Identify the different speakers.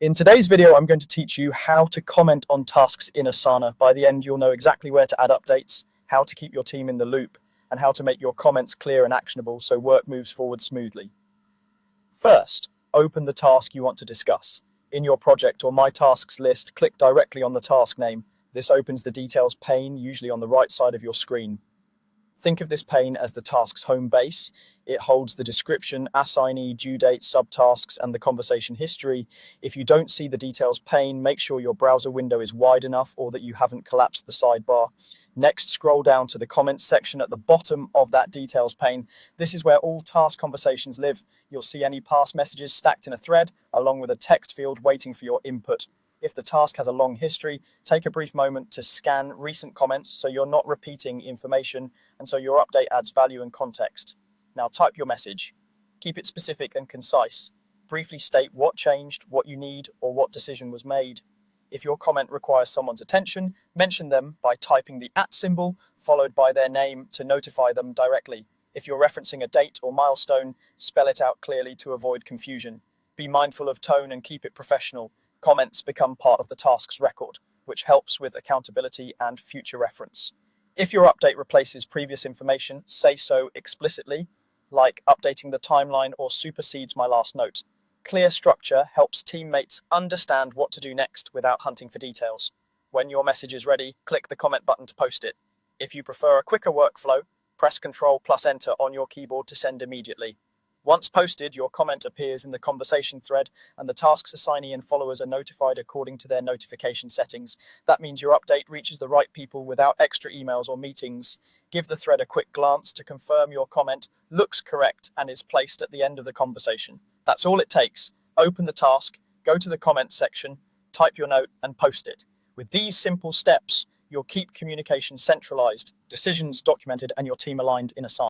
Speaker 1: In today's video, I'm going to teach you how to comment on tasks in Asana. By the end, you'll know exactly where to add updates, how to keep your team in the loop, and how to make your comments clear and actionable so work moves forward smoothly. First, open the task you want to discuss. In your project or My Tasks list, click directly on the task name. This opens the details pane, usually on the right side of your screen. Think of this pane as the task's home base. It holds the description, assignee, due date, subtasks, and the conversation history. If you don't see the details pane, make sure your browser window is wide enough or that you haven't collapsed the sidebar. Next, scroll down to the comments section at the bottom of that details pane. This is where all task conversations live. You'll see any past messages stacked in a thread, along with a text field waiting for your input. If the task has a long history, take a brief moment to scan recent comments so you're not repeating information and so your update adds value and context. Now type your message. Keep it specific and concise. Briefly state what changed, what you need, or what decision was made. If your comment requires someone's attention, mention them by typing the @ symbol followed by their name to notify them directly. If you're referencing a date or milestone, spell it out clearly to avoid confusion. Be mindful of tone and keep it professional. Comments become part of the task's record, which helps with accountability and future reference. If your update replaces previous information, say so explicitly, like updating the timeline or supersedes my last note. Clear structure helps teammates understand what to do next without hunting for details. When your message is ready, click the comment button to post it. If you prefer a quicker workflow, press Ctrl+Enter on your keyboard to send immediately. Once posted, your comment appears in the conversation thread, and the task's assignee and followers are notified according to their notification settings. That means your update reaches the right people without extra emails or meetings. Give the thread a quick glance to confirm your comment looks correct and is placed at the end of the conversation. That's all it takes. Open the task, go to the comments section, type your note, and post it. With these simple steps, you'll keep communication centralized, decisions documented, and your team aligned in Asana.